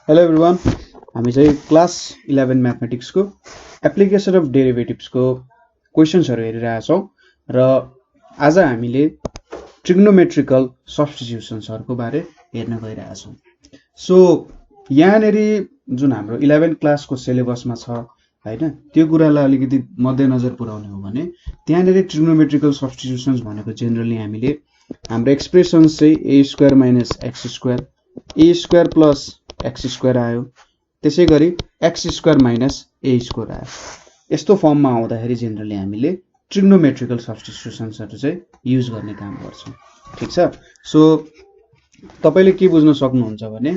Hello everyone, हामी चाहिँ class 11 म्याथमेटिक्सको application of डेरिभेटिभ्सको क्वेसन्सहरू हेरिरहेछौँ र आज हामीले ट्रिग्नोमेट्रिकल सब्स्टिट्युसन्सहरूको बारे हेर्न गइरहेछौँ। सो यहाँनेरि जुन हाम्रो 11 क्लासको सिलेबसमा छ हैन, त्यो कुरालाई अलिकति मध्यनजर पुर्याउने हो भने त्यहाँनेरि ट्रिग्नोमेट्रिकल सब्स्टिट्युसन्स भनेको जेनरली हामीले हाम्रो एक्सप्रेसन्स चाहिँ a square minus x square a square plus x square आयो, त्यसै गरी x square minus a square आयो। यस्तो फर्ममा आउँदाखेरि जेनरली हामीले ट्रिग्नोमेट्रिकल सब्स्टिट्युसन्सहरू चाहिँ युज गर्ने काम गर्छौँ। ठिक छ। सो तपाईले के बुझ्न सक्नुहुन्छ भने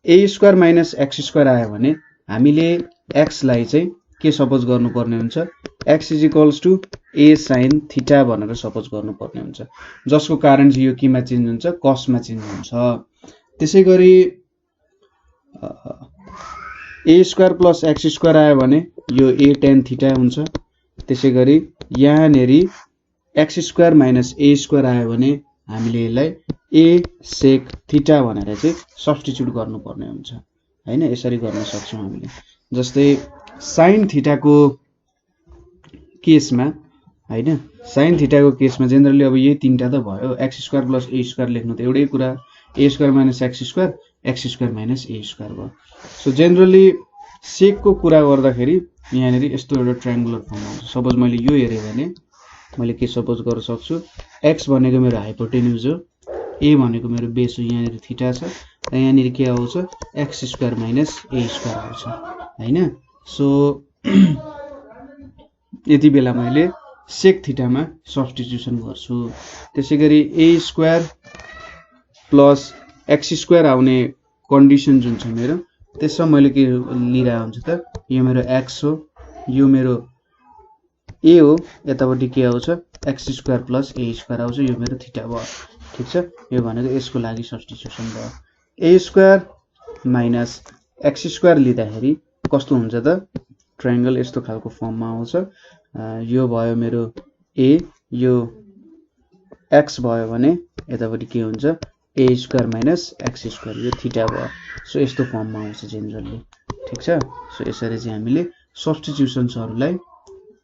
a square minus x square आयो भने हामीले x लाई चाहिँ के सपोज गर्नुपर्ने हुन्छ, x is equals to a sine theta भनेर सपोज गर्नुपर्ने हुन्छ, जसको कारण चाहिँ यो केमा चेन्ज हुन्छ, कसमा चेन्ज हुन्छ। त्यसै गरी a square plus x square आयो भने यो a tan थीटा हुन्छ। त्यसै गरी यहाँनेरि x square minus a square आयो भने हामीले यसलाई a सेक थीटा भनेर चाहिँ सब्स्टिट्युट गर्नुपर्ने हुन्छ हैन। यसरी गर्न सक्छौँ हामीले। जस्तै साइन थीटाको केसमा हैन, साइन थीटाको केसमा जेनरली अब यही तीनटा त भयो, x square plus a square लेख्नु त एउटै कुरा, a square minus x square minus a square भयो। सो जेनरली सेकको कुरा गर्दाखेरि यहाँनेरि यस्तो एउटा ट्रायंगुलर फर्म आउँछ। सपोज मैले यो हेरेँ भने मैले के सपोज गर्न सक्छु, x भनेको मेरो हाइपोटेन्युज हो, a भनेको मेरो बेस हो, यहाँनेरि थीटा छ, र यहाँनेरि के आउँछ, x square minus a square आउँछ हैन। सो यति बेला मैले सेक थीटामा सब्स्टिट्युसन गर्छु। त्यसै गरी a square plus x square आउने कन्डिसन जुन छ मेरो, त्यसमा मैले के लिइरा हुन्छ त, यो मेरो x हो, यो मेरो a हो, यतापट्टि के आउँछ, x square plus a square आउँछ, यो मेरो थीटा भयो। ठिक छ। यो भनेको यसको लागि सब्स्टिट्युसन भयो। a square minus x square लिँदाखेरि कस्तो हुन्छ त, ट्रायंगल यस्तो खालको फर्ममा आउँछ। यो भयो मेरो a, यो x भयो भने यतापट्टि के हुन्छ, a square minus x square, यो थीटा भयो। सो यस्तो फर्ममा आउँछ जेनरली। ठिक छ। सो यसरी चाहिँ हामीले सब्स्टिट्युसन्सहरूलाई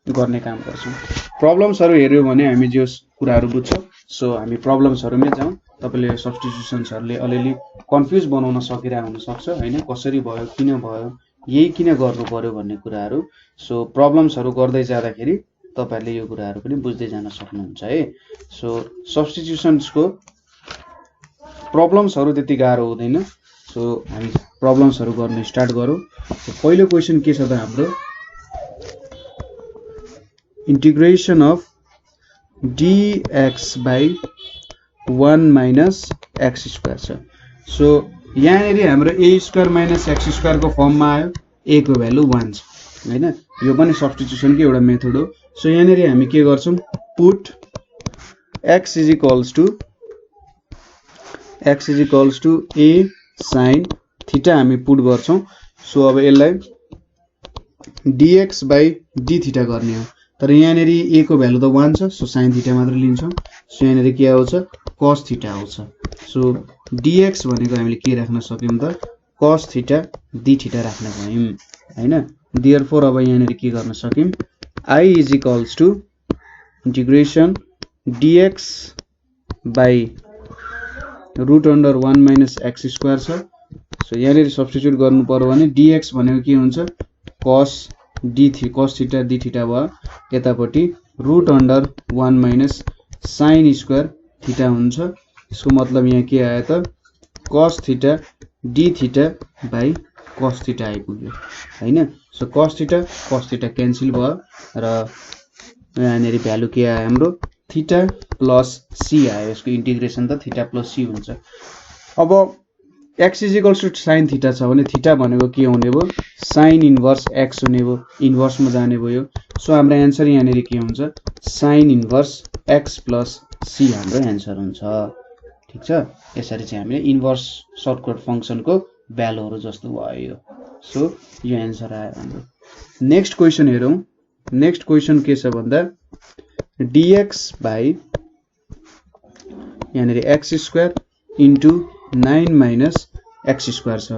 गर्ने काम गर्छौँ। प्रब्लम्सहरू हेर्यो भने हामी जो कुराहरू बुझ्छौँ। सो हामी प्रब्लम्सहरूमै जाउँ। तपाईले सब्स्टिट्युसन्सहरूले अलिअलि कन्फ्युज बनाउन सकिरहेको हुन सक्छ हैन, कसरी भयो, किन भयो, यही किन गर्नु पर्यो भन्ने कुराहरू। सो प्रब्लम्सहरू गर्दै जाँदाखेरि तपाईहरुले यो कुराहरू पनि बुझ्दै जान सक्नुहुन्छ है। सो सब्स्टिट्युसन्सको प्रब्लम्सहरू त्यति गाह्रो हुँदैन। सो हामी प्रब्लम्सहरू गर्न स्टार्ट गरौँ। पहिलो क्वेशन के छ त हाम्रो, integration of dx by 1 minus x square छ। सो यहाँनेरि हाम्रो a square minus x square को फर्ममा आयो, a को भ्यालु 1 छ हैन। यो पनि सब्स्टिट्युसनको एउटा मेथड हो। सो यहाँनेरि हामी के गर्छौं, put x is equals to a sin theta हामी पुट गर्छौं। सो अब यसलाई dx बाई d थीटा गर्ने हो, तर यहाँनेरि a को भ्यालु त 1 छ। सो sin थीटा मात्र लिन्छौं। सो यहाँनेरि के आउँछ, cos थीटा आउँछ। सो dx भनेको हामीले के राख्न सक्यौं त, cos थीटा d थीटा राख्न गयौं हैन। देयरफोर अब यहाँनेरि के गर्न सक्यौं, I is equals to integration dx by root under 1 minus x square छ। सो यहाँनेरि सब्स्टिट्युट गर्नु पर्यो भने dx भनेको के हुन्छ, cos थीटा d थीटा भयो, यतापट्टि root under 1 minus sin square theta हुन्छ। यसको मतलब यहाँ के आयो त, cos theta d theta by cos theta आइपुग्यो हैन। सो cos थीटा क्यान्सल भयो र यहाँनेरि भ्यालु के आयो हाम्रो, थीटा प्लस c आयो। यसको इन्टिग्रेसन त थीटा प्लस c हुन्छ। अब x is equals to sin theta छ भने थीटा भनेको के हुने भयो, sin इन्भर्स x हुने भयो, इन्भर्समा जाने भयो। सो हाम्रो एन्सर यहाँनेरि के हुन्छ, sin inverse x plus c हाम्रो एन्सर हुन्छ। ठीक छ। यसरी चाहिँ हामीले इन्भर्स सर्टकट फंक्सनको भ्यालुहरु जस्तो भयो। सो यो एन्सर आयो हाम्रो। नेक्स्ट क्वेशन हेरौं। नेक्स्ट क्वेशन के छ भन्दा dx बाई यहाँनेरि x square into 9 minus x square छ।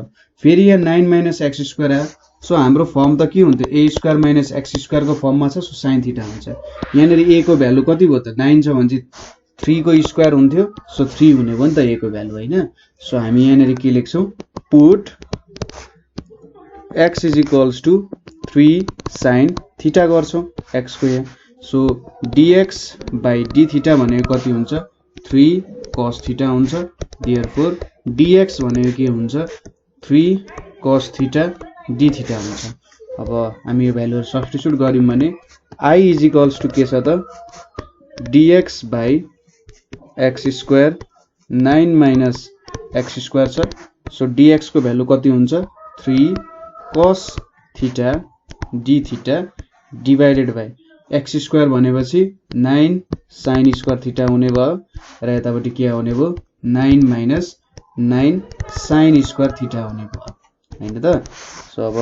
फेरि यहाँ 9 माइनस एक्स स्क्वायर आयो। सो हाम्रो फर्म त के हुन्थ्यो, ए स्क्वायर माइनस एक्स स्क्वायरको फर्ममा छ। सो साइन थीटा हुन्छ। यहाँनिर ए को भ्यालु कति भयो त 9 छ भने चाहिँ 3 को स्क्वायर हुन्थ्यो। सो 3 हुने भयो नि त ए को भ्यालु हैन। सो हामी यहाँनिर के लेख्छौँ, put x is equals to 3 sine theta गर्छौँ x को यहाँ। So dx by d theta भनेको कति हुन्छ, 3 cos थीटा हुन्छ। देयरफोर dx भनेको के हुन्छ, 3 cos थीटा d थीटा हुन्छ। अब हामी यो भ्यालुहरु सब्स्टिट्युट गर्यौं भने i इज इक्वल्स टु के छ त, dx by x square 9 minus x square छ। सो dx को भ्यालु कति हुन्छ, 3 cos theta d theta divided by x square भनेपछि 9 sin स्क्वायर थीटा हुने भयो र यतापट्टि के आउने भयो, 9 माइनस 9 sin स्क्वायर थीटा हुने भयो हैन त। सो अब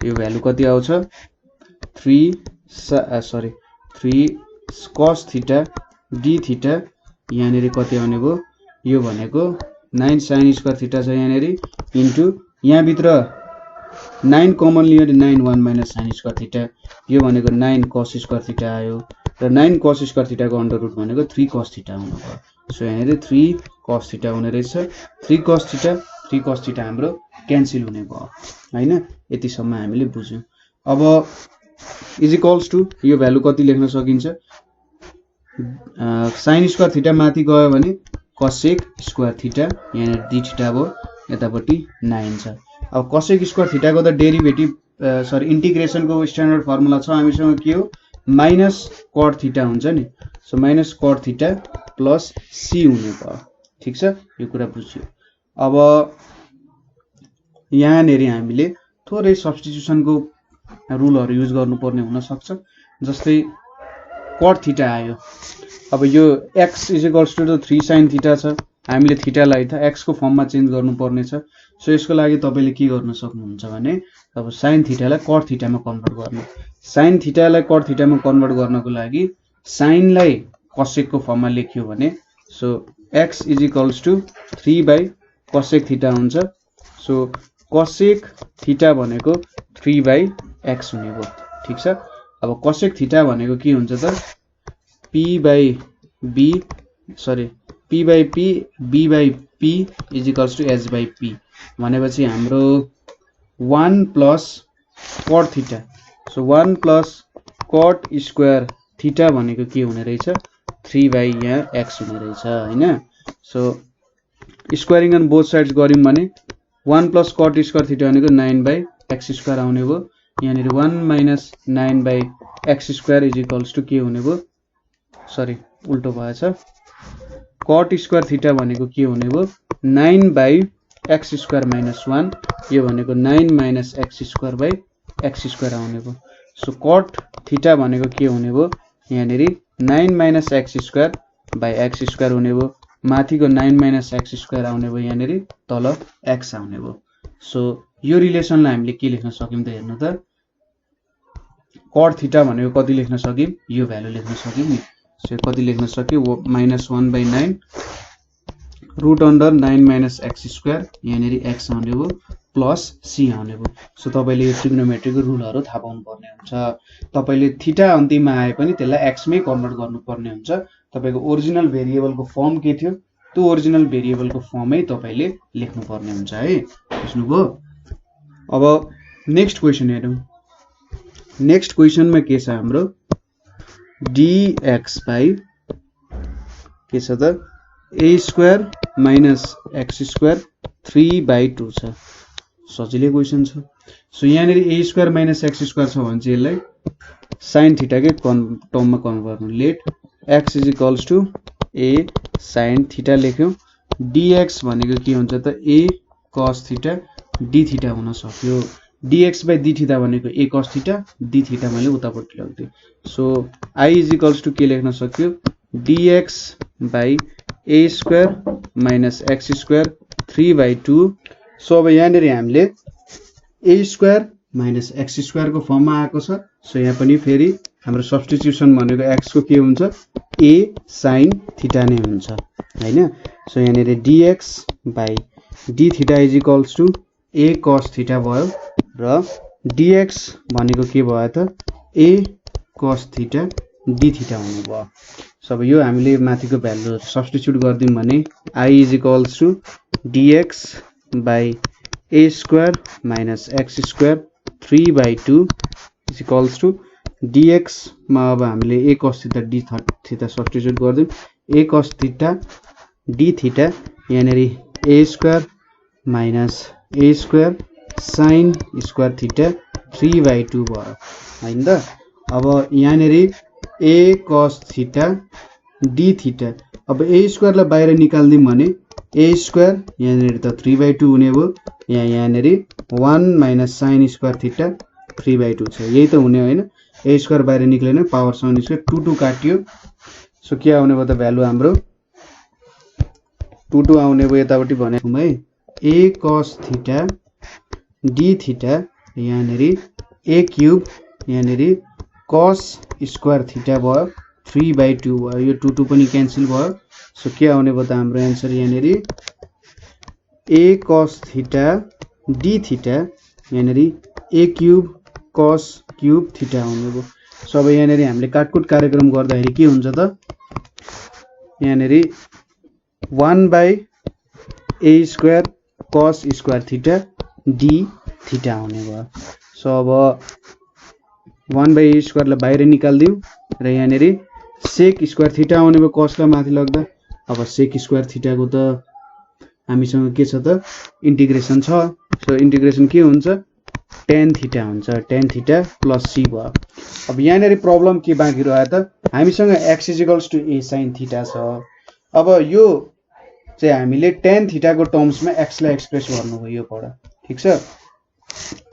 यो भ्यालु कति आउँछ, 3 cos थीटा d थीटा यहाँनिर कति आउने भयो, यो भनेको 9 sin स्क्वायर थीटा छ यहाँनिर इन्टु यहाँ भित्र 9 कमन लियो भने 9 1 माइनस sin स्क्वायर थीटा, यो भनेको 9 cos स्क्वायर थीटा आयो र 9 cos स्क्वायर थीटा को अन्डर रुट भनेको 3 cos थीटा हुने भयो। सो यहाँनिर 3 cos थीटा हुने रहेछ। 3 cos थीटा हाम्रो क्यान्सल हुने भयो हैन। यतिसम्म हामीले बुझ्यौं। अब इज इक्वल्स टु यो भ्यालु कति लेख्न सकिन्छ, sin स्क्वायर थीटा माथि गयो भने cosec स्क्वायर थीटा यहाँनिर d थीटा भयो, यतापट्टि 9 छ। अब cosec स्क्वायर थीटा को त डेरिभेटिभ इन्टिग्रेसन को स्ट्यान्डर्ड फर्मुला छ हामीसँग, के हो, माइनस cot थीटा हुन्छ नि। So minus cot theta plus c हुने भयो। ठीक छ, यो कुरा बुझ्यो। अब यहाँनिर हामीले थोरै सब्स्टिट्युसन को रुलहरु युज गर्नुपर्ने हुन सक्छ। जस्तै cot थीटा आयो, अब यो x is equals to 3 sin theta छ, हामीले थीटालाई त x को फर्ममा चेन्ज गर्नुपर्ने छ। सो यसको लागि तपाईले के गर्न सक्नुहुन्छ भने अब sin थीटालाई cot थीटामा कन्भर्ट गर्नु। sin थीटालाई cot थीटामा कन्भर्ट गर्नको लागि sin लाई cosec को फर्ममा लेख्यो भने so x is equals to 3 by cosec theta हुन्छ। सो cosec थीटा भनेको 3 बाइ x हुने भयो। ठीक छ, अब cosec थीटा भनेको के हुन्छ त, p by p b by p is equals to h by p भनेपछि हाम्रो 1 plus cot theta. So 1 plus cot square theta भनेको के हुने रहेछ, 3 बाइ यहाँ x हुने रहेछ हैन। So squaring on both sides गर्यौं भने 1 प्लस cot स्क्वायर थीटा भनेको 9 बाइ x स्क्वायर आउने भयो। यहाँनिर 1 minus 9 by x square is equals to के हुने भयो, सरी उल्टो भएछ, cot स्क्वायर थीटा भनेको के हुने भयो, 9 बाइ x स्क्वायर माइनस 1, यो भनेको 9 minus x square by x square आउने भयो। सो cot थीटा भनेको के हुने भयो, यहाँनिर 9 minus x square by x square हुने भयो। माथिको 9 माइनस x स्क्वायर आउने भयो, यहाँनिर तल x आउने भयो। सो यो रिलेसनलाई हामीले के लेख्न सक्यौं त हेर्नु त, cot थीटा भनेको कति लेख्न सक्यौं, यो भ्यालु लेख्न सक्यौं नि। सो कति लेख्न सक्यौं, minus 1 by 9 root under 9 minus x square यहाँनिर x आउने भयो प्लस c आउने भयो। सो तपाईले यो ट्रिग्नोमेट्रीको रुलहरु थाहा पाउनु पर्ने हुन्छ। तपाईले थीटा अन्तिममा आए पनि त्यसलाई x मै कन्भर्ट गर्नुपर्ने हुन्छ। तपाईको ओरिजिनल भेरिएबलको फर्म के थियो, त्यो ओरिजिनल भेरिएबलको फर्मै तपाईले लेख्नु पर्ने हुन्छ है। बुझ्नुभयो। अब नेक्स्ट क्वेशन हेरौं। नेक्स्ट क्वेशनमा के छ हाम्रो, dx बाइ के छ त, a square minus x square 3 by 2 छ। सजिलै क्वेशन छ। सो यहाँनिर a square minus x square छ भने चाहिँ यसलाई sin थीटा के टर्ममा कन्भर्ट गर्नु। Let x is equals to a sin theta लेख्यौं। dx भनेको के हुन्छ त, a cos theta d theta हुन सक्यो। dx बाइ d थीटा भनेको a cos theta, d theta मैले उतापट्टि लग्दिए। So i is equals to के लेख्न सक्यो, dx by a square minus x square 3 by 2। So अब यहाँनिर हामीले a square minus x square को फर्ममा आएको छ। सो यहाँ पनि फेरि हाम्रो सब्स्टिट्युसन भनेको x को के हुन्छ, a sin थीटा नै हुन्छ हैन। सो यहाँनिर dx by d theta is equals to a cos theta भयो र dx भनेको के भयो त a cos theta d theta हुने भयो। सो अब यो हामीले माथिको भ्यालु सब्स्टिट्युट गर्दियौं भने I is equals to dx by a square minus x square 3/2 is equals to dx मा अब हामीले a cos theta d theta substitute गर्दियौं a cos theta d theta यहाँनेरि a square minus a square sin square theta 3/2 भयो हैन त। अब यहाँनेरि a cos theta d theta अब a स्क्वायर लाई बाहिर निकाल्दियौं भने a स्क्वायर यहाँनेरि त 3/2 हुने भयो यहाँनेरि 1 माइनस sin स्क्वायर थीटा 3/2 छ यही त हुने हैन। a स्क्वायर बाहिर निक्लेन पावर sin स्क्वायर 2 2 काटियो। सो के आउने भयो त भ्यालु हाम्रो 2 2 आउने भयो यतापट्टि भनेको है a cos theta d theta यहाँनेरि a क्यूब यहाँनेरि cos स्क्वायर थीटा भयो 3/2 भयो यो 2 2 पनि क्यान्सल भयो। सो के आउने भयो त हाम्रो आन्सर यहाँनेरि a cos theta d theta यहाँनेरि a cube cos cube theta आउने भयो। सो अब यहाँनेरि हामीले काटकुट कार्यक्रम गर्दाखेरि के हुन्छ त यहाँनेरि 1/a square cos square theta d theta आउने भयो। सो अब 1/a स्क्वायर लाई बाहिर निकाल्दियौ र यहाँनेरि sec स्क्वायर थीटा आउने भयो cos लाई माथि लग्दा। अब sec स्क्वायर थीटा को त हामीसँग के छ त इन्टिग्रेसन छ। सो इन्टिग्रेसन के हुन्छ tan थीटा हुन्छ tan थीटा प्लस c भयो। अब यहाँनेरि प्रब्लम के बाँकी रह्यो त हामीसँग x equals to a sin theta छ। अब यो चाहिँ हामीले tan थीटा को टर्म्स मा x लाई एक्सप्रेस गर्नु हो यो पढ ठीक छ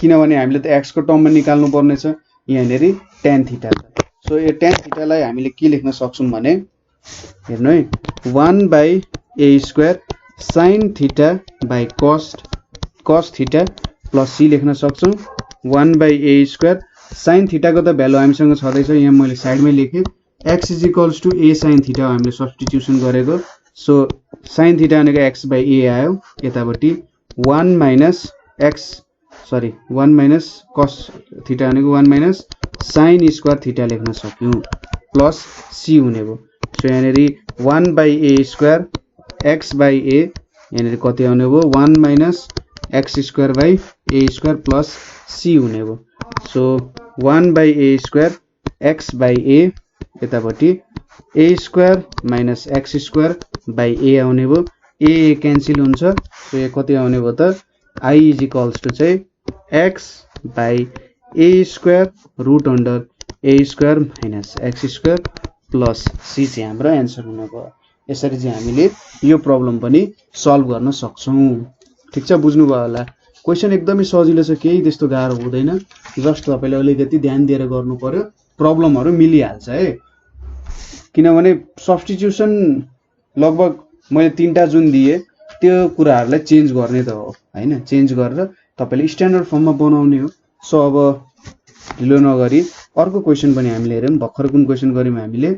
किनभने हामीले त x को टर्म मा निकाल्नु पर्ने छ यहाँनेरि tan थीटा छ। सो यो tan थीटा लाई हामीले के लेख्न सक्छौं भने हेर्नु है 1/a square sin theta by cos theta plus c लेख्न सक्छौं 1/a स्क्वायर sin थीटा को त भ्यालु हामीसँग छदै छ यहाँ मैले साइडमै लेखे x is equals to a sin theta हामीले सब्स्टिट्युसन गरेको। सो sin थीटा भनेको x/a आयो यतापट्टि 1 माइनस cos थीटा भनेको 1 माइनस sin स्क्वायर थीटा लेख्न सक्यौं प्लस c हुने भयो। सो यहाँनेरि 1/a स्क्वायर x/a यहाँनेरि कति आउने भयो 1 minus x square by a square plus c हुने भयो। सो 1/a स्क्वायर x/a यतापट्टि a square minus x square by a आउने भयो a क्यान्सल हुन्छ। सो यो कति आउने भयो त I इज इक्वल्स टु चाहिँ x by a square root under a square minus x square plus c चाहिँ हाम्रो आन्सर हुने भयो। यसरी चाहिँ हामीले यो प्रब्लम पनि सल्भ गर्न सक्छौं। ठीक छ बुझ्नुभयो होला। क्वेशन एकदमै सजिलो छ केही त्यस्तो गाह्रो हुँदैन जस्ट तपाईले अलिकति ध्यान दिएर गर्नु पर्यो प्रब्लमहरु मिलिहाल्छ है। किनभने सब्स्टिट्युसन लगभग मैले 3टा जुन दिए त्यो कुराहरुलाई चेन्ज गर्ने त हो हैन चेन्ज गरेर तपाईले स्ट्यान्डर्ड फर्ममा बनाउने हो। सो अब ढिलो नगरी अर्को क्वेशन पनि हामीले हेरौं। भर्खर कुन क्वेशन गर्यौं हामीले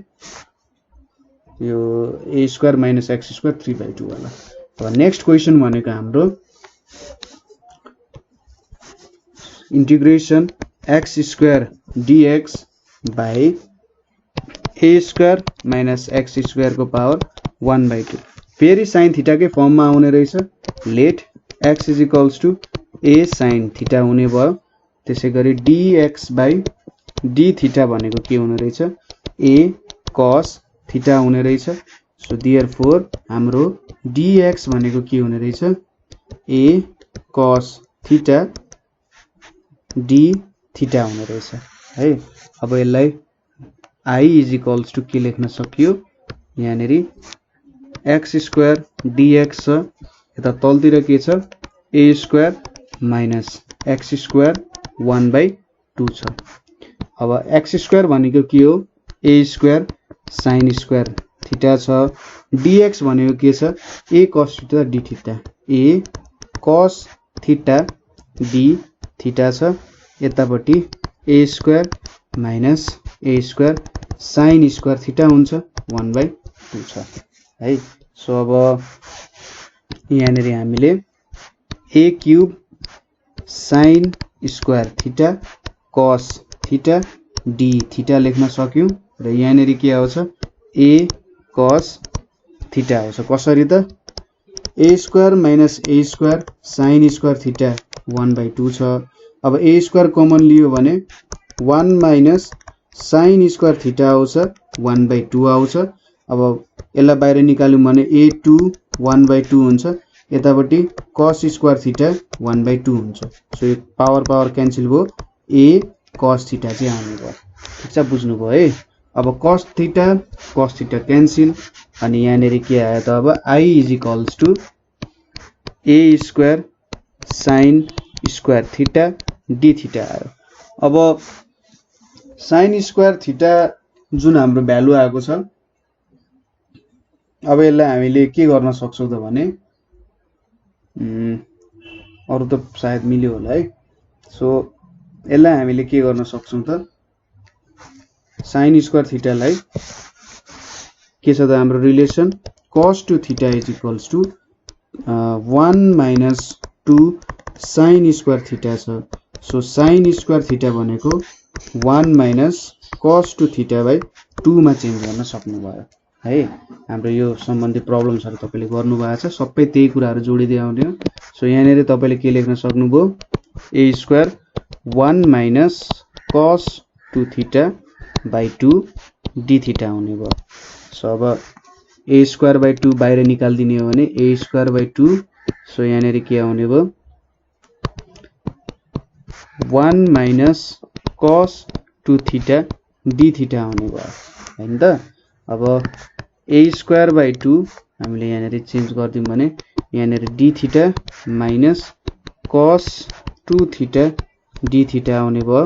यो a square minus x square 3/2 वाला। अब नेक्स्ट क्वेशन भनेको हाम्रो integration x square dx by a square minus x square को पावर 1/2 फेरि sin थीटा के फर्म में आउने रहेछ। Let x is equals to a sin theta हुने भयो। त्यसैगरी dx बाई d थीटा भनेको के हुने रहेछ a cos थीटा हुने रहेछ। सो देयरफोर हाम्रो dx भनेको के हुने रहेछ a cos theta d theta हुने रहेछ है। अब यसलाई I इज इक्वल्स टु के लेख्न सकियो यहाँनेरि x स्क्वायर dx छ यता तलतिर के छ a square minus x square 1/2 छ। अब x स्क्वायर भनेको के हो a square sin square theta छ। dx भनेको के छ a cos theta d theta a cos theta d theta छ। यतापट्टि a square minus a square sin square theta हुन्छ 1/2 छ है। सो अब यहाँनेरि हामीले a cube sin square theta cos theta d theta लेख्न सक्यौं र यहाँनेरि के आउँछ a cos थीटा आउँछ कसरी त a square minus a square sin square theta 1/2 छ अब a स्क्वायर कमन लियो भने 1 माइनस sin स्क्वायर थीटा आउँछ 1/2 आउँछ अब यसलाई बाहिर निकाल्यौं भने a2 1/2 हुन्छ यतापट्टि cos स्क्वायर थीटा 1/2 हुन्छ सो यो पावर क्यान्सल भयो a cos थीटा चाहिँ आउने भयो ठीक छ बुझ्नु भयो है अब cos थीटा क्यान्सल अनि यहाँनेरि के आयो त अब I = a square sin square theta d theta आयो अब sin स्क्वायर थीटा जुन हाम्रो भ्यालु आएको छ अब यसलाई हामीले के गर्न सक्छौं त भने अरु त सायद मिल्यो होला है सो यसलाई हामीले के गर्न सक्छौं त sin स्क्वायर थीटा लाई के छ त हाम्रो relation cos to theta = 1 minus 2 sin square theta छ सो sin स्क्वायर थीटा भनेको 1 minus cos to theta by 2 मा चेन्ज गर्न सक्नु भयो है हाम्रो यो सम्बन्धी प्रब्लम्सहरु तपाईले गर्नु भएको छ सबै त्यही कुराहरु जोडिदै आउने हो सो यहाँनेरि तपाईले के लेख्न सक्नुभयो a square 1 minus cos to theta by 2 d theta आउने भयो सो अब a स्क्वायर by 2 बाहिर निकाल्दिने हो भने a स्क्वायर by 2 सो यहाँनेरि के आउने भयो 1 minus cos to theta d theta आउने भयो हैन त अब a स्क्वायर by 2 हामीले यहाँनेरि चेन्ज गर्दियौं भने यहाँनेरि d theta minus cos 2 theta d theta आउने भयो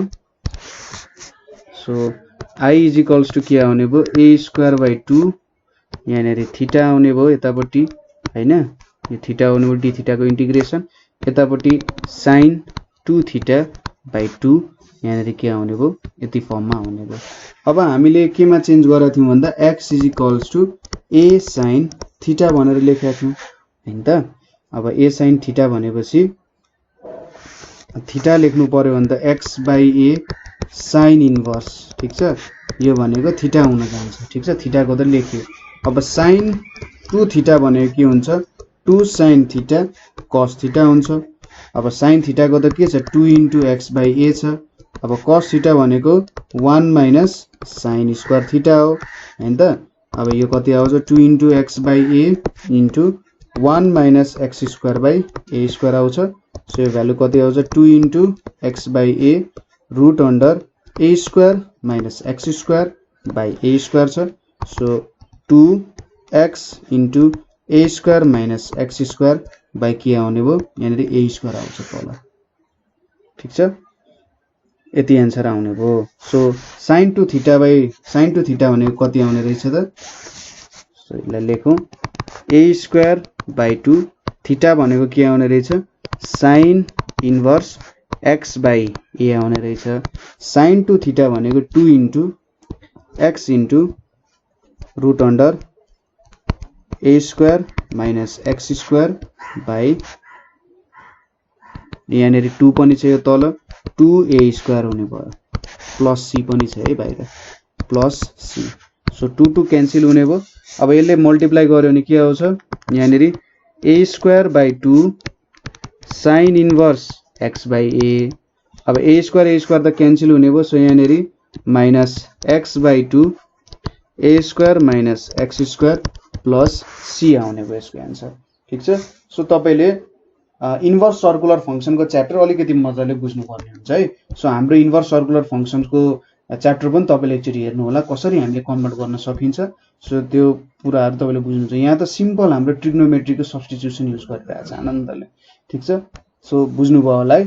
सो I = के आउने भयो a स्क्वायर by 2 यहाँनेरि थीटा आउने भयो यतापट्टि हैन यो थीटा आउने भयो d थीटा को इन्टिग्रेसन यतापट्टि sin 2 थीटा by 2 यहाँनेरि के आउने भयो यति फर्ममा आउने भयो अब हामीले केमा चेन्ज गरेका थियौं भन्दा x = a sin थीटा भनेर लेखेका थियौं हैन त अब a sin थीटा भनेपछि थीटा लेख्नु पर्यो भन्दा x by a sin inverse ठीक छ यो भनेको थीटा हुन जान्छ ठीक छ थीटा को त लेख्यो अब sin 2 थीटा भनेको के हुन्छ 2 sin थीटा cos थीटा हुन्छ अब sin थीटा को त के छ 2 * x by a छ अब cos थीटा भनेको 1 minus sin स्क्वायर थीटा हो हैन त अब यो कति आउँछ 2 * x by a into 1 minus x square by a square आउँछ सो यो भ्यालु कति आउँछ 2 * x by a root under a square minus x square by a square छ so 2x into a square minus x square by के आउने भयो यहाँनेरि a square आउँछ तल ठीक छ यति आन्सर आउने भयो सो sin 2 थीटा भनेको कति आउने रहेछ त सो यसलाई लेखौं a स्क्वायर by 2 थीटा भनेको के आउने रहेछ sin inverse x by a आउने रहेछ sin 2 थीटा भनेको 2 * x into root under a square minus x square by यहाँनेरि 2 पनि छ यो तल 2a स्क्वायर हुने भयो प्लस c पनि छ है बाहिर प्लस c सो 2 क्यान्सल हुने भयो अब यसले मल्टिप्लाई गर्यो भने के आउँछ यहाँनेरि a square by 2 sin inverse x by a अब a स्क्वायर त क्यान्सल हुने भयो सो यहाँनेरि minus x by 2 a square minus x square plus c आउने भयो यसको आन्सर ठीक छ सो तपाईले इन्भर्स सर्कुलर फंक्शन को च्याप्टर अलिकति मजाले बुझ्नु पर्ने हुन्छ है सो हाम्रो इन्भर्स सर्कुलर फंक्शन्स को च्याप्टर पनि तपाईले एकचोटी हेर्नु होला कसरी हामीले कन्भर्ट गर्न सकिन्छ सो त्यो पुराहरु तपाईले बुझ्नुहुन्छ यहाँ त सिम्पल हाम्रो ट्रिग्नोमेट्री को सब्स्टिट्युसन युज गरिरहेछ आनन्दले ठीक छ सो बुझ्नु भयो होला है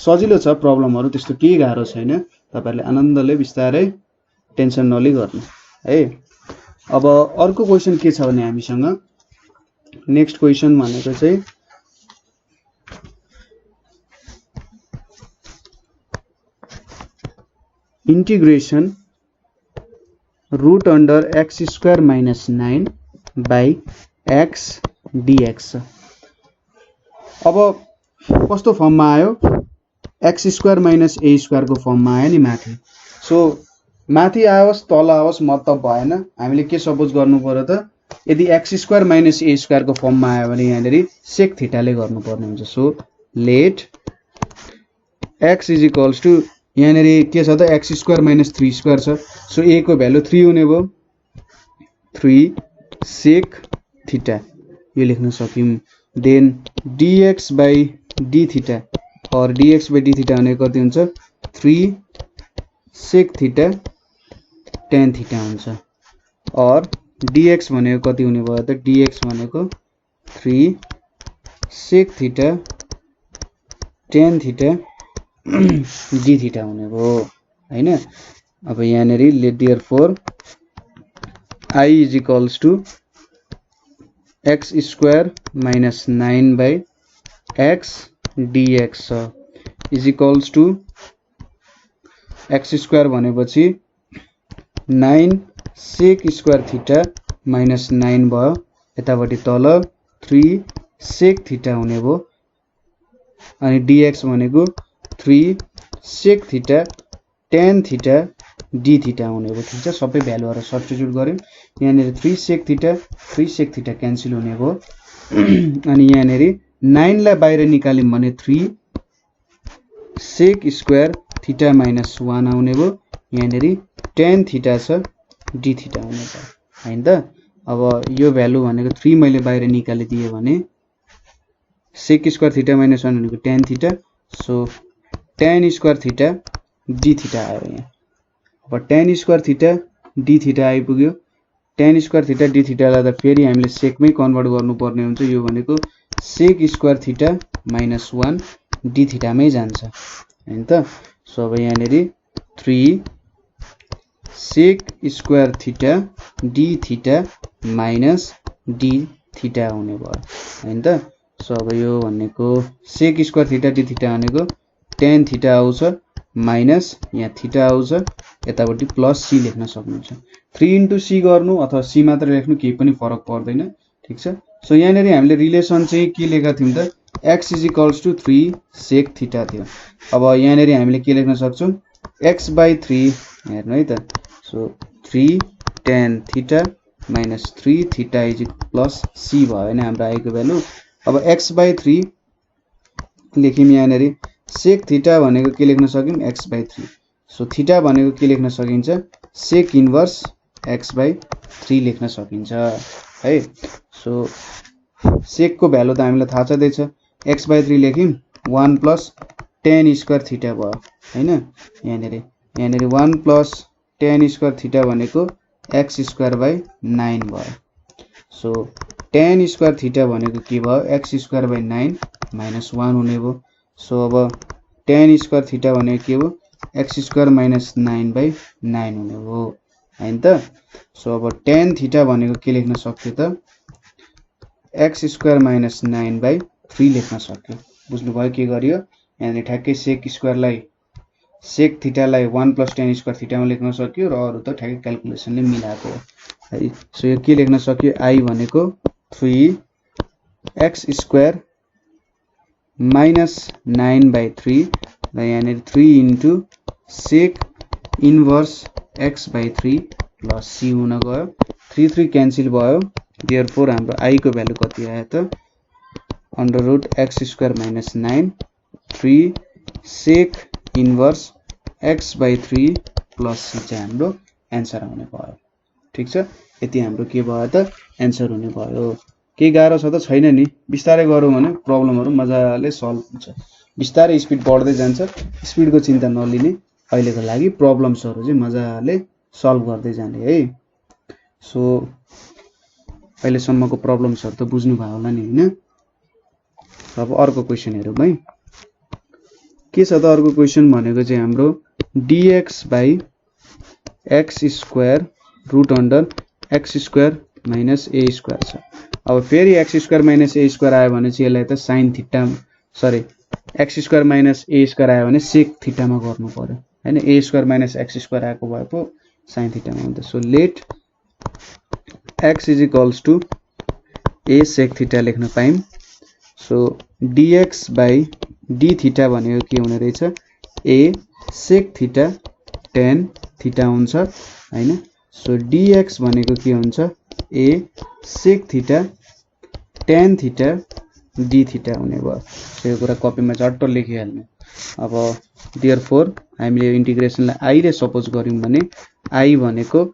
सजिलो छ प्रब्लमहरु त्यस्तो केही गाह्रो छैन तपाईहरुले आनन्दले बिस्तारै टेन्सन नलिई गर्नु है अब अर्को क्वेशन के छ भने हामीसँग नेक्स्ट क्वेशन भनेको चाहिँ integration root under x square minus 9 by x dx अब कस्तो फर्ममा आयो एक्स स्क्वायर माइनस ए स्क्वायरको फर्ममा आयो नि माथि। सो माथि आओस् तल आओस् मतलब भएन, हामीले के सपोज गर्नु पर्यो त यदि एक्स स्क्वायर माइनस ए स्क्वायरको फर्ममा आयो भने यहाँनिर सेक थीटाले गर्नुपर्ने हुन्छ। So let x is equals to यहाँनिर के छ त एक्स स्क्वायर माइनस 3 स्क्वायर छ। सो ए को भ्यालु 3 हुने भयो, 3 सेक थीटा यो लेख्न सक्यौं। Then dx by d theta और dx बाई डी थीटा भने कति हुन्छ 3 सेक थीटा tan थीटा हुन्छ। और dx भनेको कति हुने भयो त dx भनेको 3 sec theta tan theta d theta हुने भयो हैन। अब यहाँनेरि let therefore I is equals to x square minus 9 by x dx is equals to x square भनेपछि 9 सेक स्क्वायर थीटा माइनस 9 भयो, यतापट्टि तल 3 सेक थीटा हुने भयो अनि dx भनेको 3 sec theta tan theta d theta हुने भयो। ठीक छ, सबै भ्यालुहरु सब्स्टिट्युट गर्यौं। यहाँनेरि 3 सेक थीटा क्यान्सल हुने भयो अनि यहाँनेरि 9 लाई बाहिर निकाल्यौं भने 3 सेक स्क्वायर थीटा माइनस 1 आउने भयो। यहाँनेरि tan थीटा छ d थीटा हुने भयो हैन त। अब यो भ्यालु भनेको 3 मैले बाहिर निकालिदिए भने सेक स्क्वायर थीटा माइनस 1 भनेको tan theta. So tan square theta d theta आयो यहाँ। अब tan square theta d theta आइपुग्यो। tan स्क्वायर थीटा d थीटालाई त फेरि हामीले सेकमै कन्भर्ट गर्नुपर्ने हुन्छ। यो भनेको sec square theta minus 1 d थीटामै जान्छ हैन त। सो अब यहाँनेरि 3 sec square theta d theta minus d theta हुने भयो हैन त। सो अब यो भनेको sec square theta d theta भनेको tan थीटा आउँछ माइनस यहाँ थीटा आउँछ, यतापट्टि प्लस c लेख्न सक्नुहुन्छ। 3 इन्टु c गर्नु अथवा c मात्र लेख्नु केही पनि फरक पर्दैन। ठीक छ, सो यहाँनेरि हामीले रिलेसन चाहिँ के लेखेका थियौं त x is equals to 3 sec theta थियो। अब यहाँनेरि हामीले के लेख्न सक्छौं x बाई 3 हेर्नु है त। So 3 tan theta minus 3 theta is plus c भयो हैन हाम्रो आएको भ्यालु। अब x बाई 3 लेख्यौं, यहाँनेरि सेक थीटा भनेको के लेख्न सक्यौं x बाई 3। सो थीटा भनेको के लेख्न सकिन्छ सेक इन्भर्स x बाई 3 लेख्न सकिन्छ है। सो सेक को भ्यालु त हामीलाई थाहा छँदै छ, x by 3 लेख्यौं 1 plus tan square theta भयो हैन। यहाँनेरि 1 प्लस tan स्क्वायर थीटा भनेको x स्क्वायर बाई 9 भयो। सो tan स्क्वायर थीटा भनेको के भयो x स्क्वायर बाई 9 माइनस 1 हुने भयो। सो अब tan स्क्वायर थीटा भनेको के भयो x स्क्वायर माइनस 9 बाई 9 हुने भयो हैन त। सो अब tan थीटा भनेको के लेख्न सक्थ्यो त x स्क्वायर माइनस 9 बाई 3 लेख्न सक्यो। बुझ्नुभयो के गरियो, यहाँनिर ठ्याक्कै सेक थीटालाई 1 प्लस tan स्क्वायर थीटामा लेख्न सक्यो र अरु त ठ्याक्कै क्याल्कुलेसनले मिलाएको हो है। सो यो के लेख्न सक्यो I भनेको 3 x स्क्वायर माइनस 9 बाई 3 र यहाँनिर 3 into sec inverse x by 3 plus c हुन गयो। 3 3 क्यान्सल भयो, देयरफोर हाम्रो I को भ्यालु कति आयो त under root x square minus 9 3 sec inverse x by 3 plus c चाहिँ हाम्रो एन्सर आउने भयो। ठीक छ, यति हाम्रो के भयो त एन्सर हुने भयो। केही गाह्रो छ त छैन नि, बिस्तारै गरौँ भने प्रब्लमहरु मजाले सल्भ हुन्छ। बिस्तारै स्पिड बढ्दै जान्छ, स्पिडको चिन्ता नलिने, अहिलेको लागि प्रब्लम्सहरु चाहिँ मजाले सल्भ गर्दै जाने है। सो अहिलेसम्मको प्रब्लम्सहरु त बुझ्नु भयो होला नि हैन। अब अर्को क्वेशन हेरौँ है। के छ त अर्को क्वेशन भनेको चाहिँ हाम्रो dx by x square root under x square minus a square छ। अब फेरि x square minus a square आयो भने चाहिँ यसलाई त sin थीटा सरी x square minus a square आयो भने सेक थीटामा गर्नु पर्यो हैन। a square minus x square आएको भए पो sin थीटामा हुन्छ। So let x is equals to a sec theta लेख्न पाइम। So dx by d theta भनेको के हुने रहेछ a sec theta tan theta हुन्छ हैन सो dx भनेको के हुन्छ a sec theta tan theta d theta हुने भयो यो कुरा कपीमा झट्ट लेखिहाल्नु अब देयरफोर हामीले इन्टिग्रेसनलाई i ले सपोज गर्यौं भने i भनेको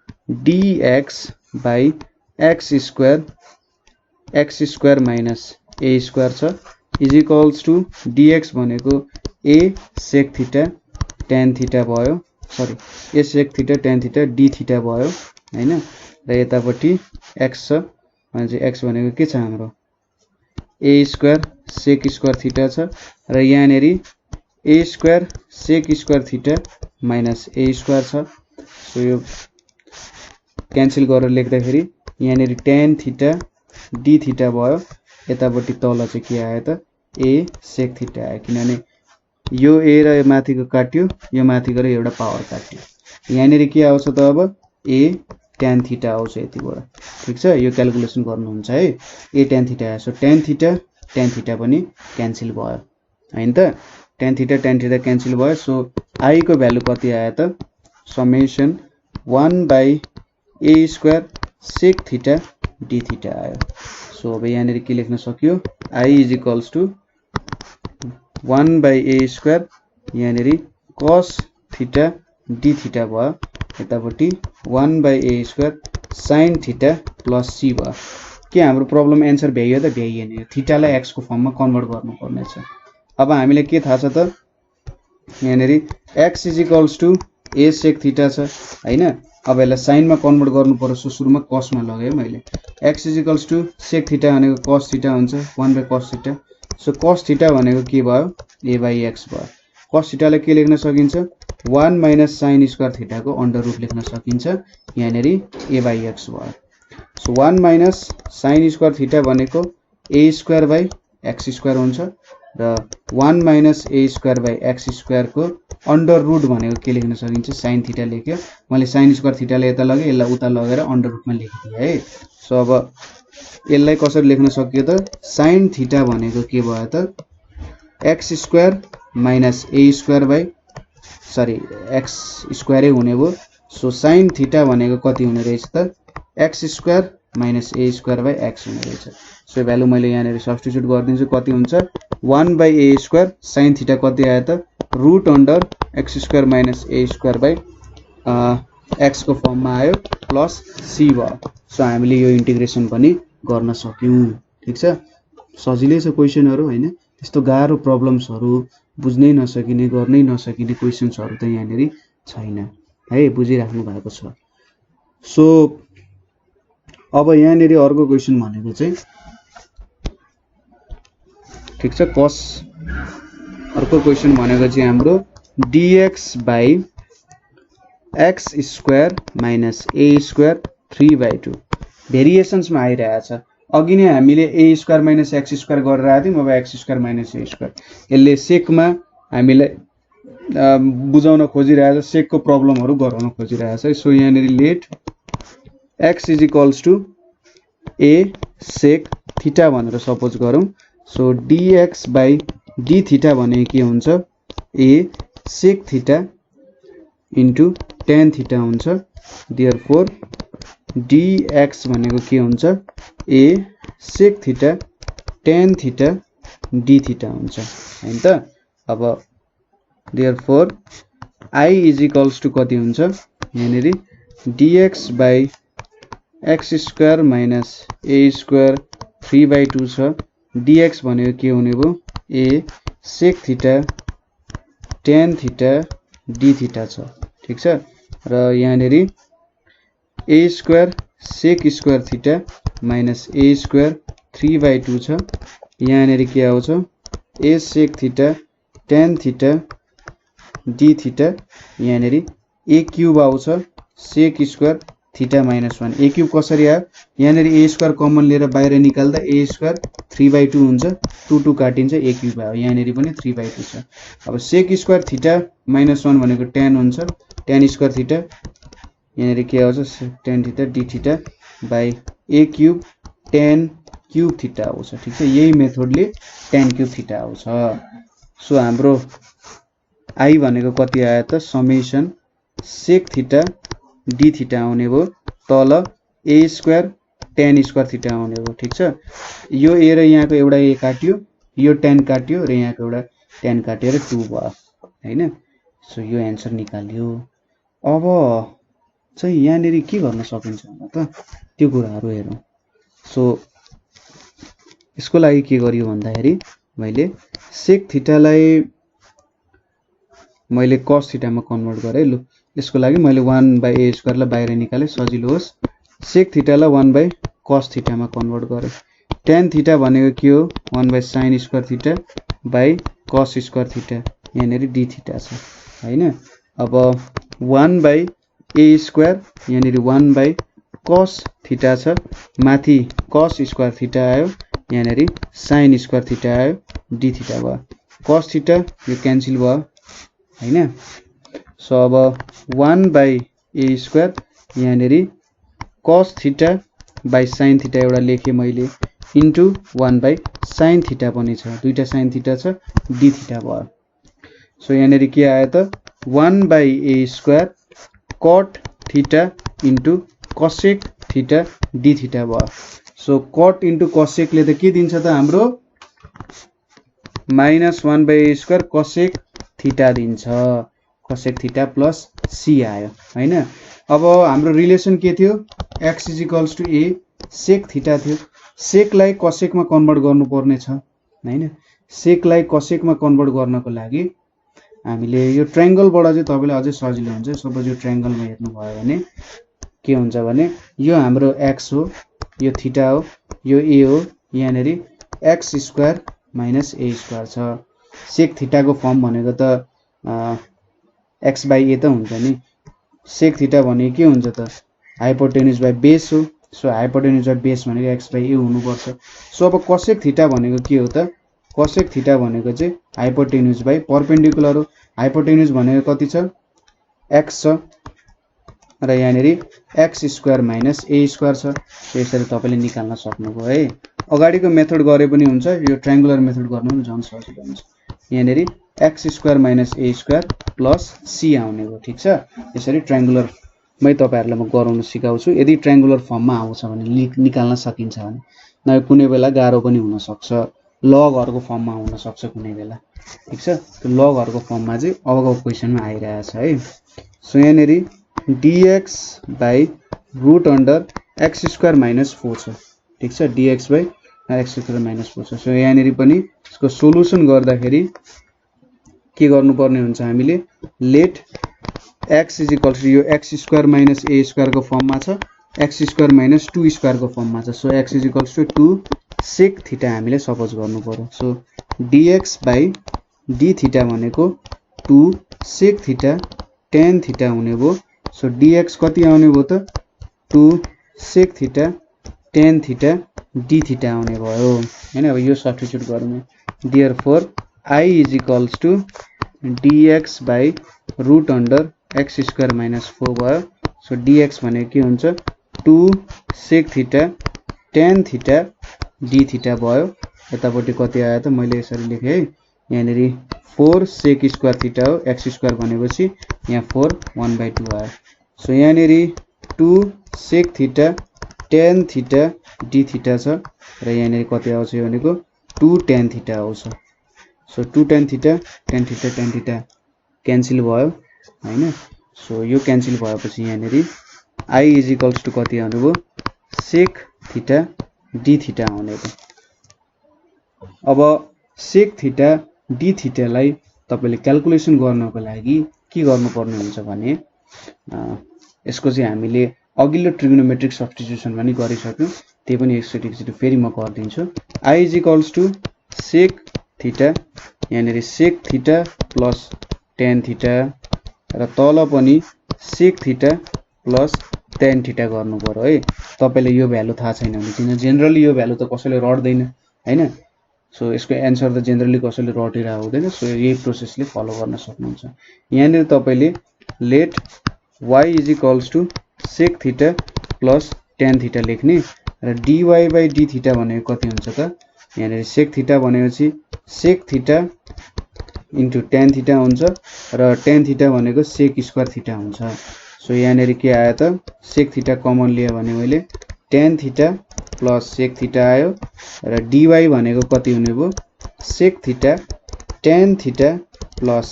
dx by x square minus a square छ इज इक्वल्स टु dx भनेको a sec theta tan theta भयो सरी a sec theta tan theta d theta भयो हैन र यतापट्टि x छ भने x भनेको के छ हाम्रो a square sec square theta छ र यहाँनेरि a square sec square theta minus a square छ सो यो क्यान्सल गरेर लेख्दाखेरि यहाँनेरि tan थीटा d थीटा भयो यतापट्टि तल चाहिँ के आयो त a sec थीटा आयो किनभने यो a र माथिको काट्यो यो माथि गएर एउटा पावर काट्यो यहाँनेरि के आउँछ त अब a tan थीटा आउँछ यतिबाट ठीक छ यो क्याल्कुलेसन गर्नुहुन्छ है a tan थीटा आयो सो tan थीटा पनि क्यान्सल भयो हैन त tan थीटा क्यान्सल भयो सो i को भ्यालु कति आयो त summation 1 by a square sec theta d theta आयो सो अब यहाँनेरि के लेख्न सक्यो i is equals to 1 by a square यहाँनेरि cos थीटा d थीटा भयो यतापट्टि 1 by a square sin theta plus c भयो के हाम्रो प्रब्लम एन्सर भ्याइयो त भ्याइएन यो थीटालाई x को फर्ममा कन्भर्ट गर्नुपर्ने छ अब हामीले के थाहा छ त यहाँनेरि x is equals to a sec theta छ हैन अब यसलाई साइनमा कन्भर्ट गर्नु पर्यो सो सुरुमा cosमा लगाए मैले x is equals to sec theta भनेको cos थीटा हुन्छ 1 by cos theta so cos theta भनेको के भयो a बाइ x भयो cos थीटालाई के लेख्न सकिन्छ 1 माइनस sin स्क्वायर थीटाको अन्डर रुट लेख्न सकिन्छ यहाँनेरि a बाइ x भयो so 1 minus sin square theta भनेको a square by x square हुन्छ र 1 minus a square by x square को अन्डर रुट भनेको के लेख्न सकिन्छ sin थीटा लेख्यो मैले sin स्क्वायर थीटाले यता लगे यसलाई उता लगेर अन्डर रुटमा लेखिदिए है सो अब यसलाई कसरी लेख्न सकियो त sin थीटा भनेको के भयो त x square minus a square by sorry x स्क्वायरै हुने भयो सो sin थीटा भनेको कति हुने रहेछ त x square minus a square by x हुने रहेछ सो भ्यालु मैले यहाँनेरि सब्स्टिट्युट गरिदिन्छु कति हुन्छ 1 by a square sin theta कति आयो त root under x square minus a square by x को फर्ममा आयो प्लस c भयो सो हामीले यो इन्टिग्रेसन पनि गर्न सक्यौं ठीक छ सजिलै छ क्वेशनहरु हैन त्यस्तो गाह्रो प्रब्लम्सहरु बुझ्नै नसकिने गर्नै नसकिने क्वेशन्सहरु त यहाँनेरि छैन है बुझिराख्नु भएको छ सो अब यहाँनेरि अर्को क्वेशन भनेको चाहिँ ठीक छ cos अर्को क्वेशन भनेको चाहिँ हाम्रो dx by x square minus a square 3/2 variations मा आइरहेछ अघि नै हामीले a square minus x square गरेर आएको थियौं अब x square minus a square यसले सेकमा हामीलाई बुझाउन खोजिरहेछ सेकको प्रब्लमहरु गराउन खोजिरहेछ सो यहाँनेरि let x is equals to a sec theta भनेर सपोज गरौँ so dx by d theta भनेको के हुन्छ a sec theta into tan theta हुन्छ देयरफोर dx भनेको के हुन्छ a sec theta tan theta d theta हुन्छ हैन त अब therefore i is equals to कति हुन्छ यहाँनेरि dx by x square minus a square 3/2 छ dx भनेको के हुने भयो a sec theta tan theta d theta छ ठीक छ र यहाँनेरि a square sec square theta minus a square 3/2 छ यहाँनेरि के आउँछ a sec theta tan theta d theta यहाँनेरि a क्यूब आउँछ sec square theta minus 1 a cube कसरी आयो यहाँनेरि a स्क्वायर कमन लिएर बाहिर निकाल्दा a स्क्वायर 3/2 हुन्छ 2 काटिन्छ a क्यूब आयो यहाँनेरि पनि 3/2 छ अब sec स्क्वायर थीटा माइनस 1 भनेको tan हुन्छ tan स्क्वायर थीटा यहाँनेरि के आउँछ tan theta d theta by a cube tan cube theta आउँछ ठीक छ यही मेथडले tan क्यूब थीटा आउँछ सो हाम्रो आई भनेको कति आयो त summation sec theta d theta आउने भयो तल a square tan square theta आउने भयो ठीक छ यो a र यहाँको एउटा a काट्यो यो tan काट्यो र यहाँको एउटा tan काटेर 2 भयो हैन सो यो आन्सर निकाल्यो अब चाहिँ यहाँनेरि के गर्न सकिन्छ भन्दा त त्यो कुराहरु हेरौं सो यसको लागि के गरियो भन्दाखेरि मैले sec थीटालाई मैले cos थीटामा कन्भर्ट गरे लु यसको लागि मैले 1/a स्क्वायर लाई बाहिर निकाले सजिलो होस् sec थीटालाई 1/cos थीटामा कन्भर्ट गरे tan थीटा भनेको के हो 1/sin square theta by cos square theta यहाँनेरि d थीटा छ हैन अब 1/a स्क्वायर यहाँनेरि 1/cos थीटा छ माथि cos स्क्वायर थीटा आयो यहाँनेरि sin स्क्वायर थीटा आयो d थीटा भयो cos थीटा यो क्यान्सल भयो हैन सो अब 1/a स्क्वायर यहाँनेरि cos theta by sin theta एउटा लेखे मैले इन्टु 1/sin थीटा पनि छ दुईटा sin थीटा छ d थीटा भयो सो यहाँनेरि के आयो त 1/a square cot theta into cosec theta d theta भयो सो cot इन्टु cosec ले त के दिन्छ त हाम्रो -1/a स्क्वायर cosec थीटा दिन्छ cosec थीटा प्लस c आयो हैन अब हाम्रो रिलेसन के थियो x = a sec थीटा थियो sec लाई cosec मा कन्भर्ट गर्नु पर्ने छ हैन sec लाई cosec मा कन्भर्ट गर्नको लागि हामीले यो ट्रायंगल बाट चाहिँ तपाईलाई अझै सजिलो हुन्छ सपोज यो ट्रायंगल मा हेर्नु भयो भने के हुन्छ भने यो हाम्रो x हो यो थीटा हो यो a हो यहाँनेरि x square minus a square छ sec थीटा को फर्म भनेको त x/a त हुन्छ नि sec थीटा भने के हुन्छ त हाइपोटेन्युज बाइ बेस हो सो हाइपोटेन्युज बाइ बेस भनेको x/a हुनु पर्छ सो अब cosec थीटा भनेको के हो त cosec थीटा भनेको चाहिँ हाइपोटेन्युज बाइ परपेन्डिकुलर हो हाइपोटेन्युज भनेको कति छ x छ र यहाँनेरि x square minus a square छ सो यसरी तपाईले निकाल्न सक्नुभयो है अगाडिको मेथड गरे पनि हुन्छ यो ट्रायंगुलर मेथड गर्नु पनि झन् सजिलो हुन्छ यहाँनेरि x square minus a square plus c आउने हो ठीक छ यसरी ट्रायंगुलर मै तपाईहरुलाई म गराउन सिकाउँछु यदि ट्रायंगुलर फर्ममा आउँछ भने निकाल्न सकिन्छ भने न कुनै बेला गाह्रो पनि हुन सक्छ लगहरुको फर्ममा आउन सक्छ कुनै बेला ठीक छ त्यो लगहरुको फर्ममा चाहिँ अबको क्वेशनमा आइरहेछ है सो यहाँनेरि dx by root under x square minus 4 छ ठीक छ dx by x square minus 4 छ सो यहाँनेरि पनि यसको सोलुसन गर्दाखेरि के गर्नुपर्ने हुन्छ हामीले लेट x = यो x square minus a square को फर्ममा छ x स्क्वायर माइनस 2 स्क्वायर को फर्ममा छ सो x = 2 sec थीटा हामीले सपोज गर्नु पर्यो so dx by d theta भनेको 2 sec थीटा tan थीटा हुने भयो सो dx कति आउने भयो त 2 sec theta tan theta d theta आउने भयो हैन अब यो सब्स्टिट्युट गरौँ therefore I = dx by root under x square minus 4 भयो सो dx भनेको के हुन्छ 2 sec theta tan theta d theta भयो यतापट्टि कति आयो त मैले यसरी लेखे है यहाँनेरि 4 sec स्क्वायर थीटा हो x स्क्वायर भनेपछि यहाँ 4 1/2 आयो सो यहाँनेरि 2 sec theta tan theta d theta छ र यहाँनेरि कति आउँछ भनेको 2 tan थीटा आउँछ so 2 tan theta tan theta cancel भयो हैन सो यो क्यान्सल भएपछि यहाँनेरि I = कति आउने भयो sec थीटा d थीटा आउने भयो अब sec theta d theta lie तपाईले क्याल्कुलेसन गर्नको लागि के गर्नुपर्ने हुन्छ भने यसको चाहिँ हामीले अघिल्लो ट्रिगोनोमेट्रिक सब्स्टिट्युसन पनि गरिसक्यौं त्यही पनि एकचोटी फेरि म गर्दिन्छु I = sec थीटा यहाँनेरि sec theta plus tan theta र तल पनि sec theta plus tan theta गर्नु पर्यो है तपाईले यो भ्यालु थाहा छैन भने किन जनरली यो भ्यालु त कसैले रट्दैन हैन सो यसको आन्सर त जनरली कसैले रटिरा हुँदैन सो यही प्रोसेसले फलो गर्न सक्नुहुन्छ यहाँनेरि तपाईले let y = sec theta plus tan theta लेख्ने र dy बाई d थीटा भनेको कति हुन्छ त यहाँनेरि sec थीटा भनेपछि sec theta into tan theta हुन्छ र tan थीटा भनेको sec स्क्वायर थीटा हुन्छ। सो यहाँनेरि के आयो त sec थीटा कमन लियो भने मैले tan theta plus sec theta आयो र dy भनेको कति हुने भयो sec theta tan theta plus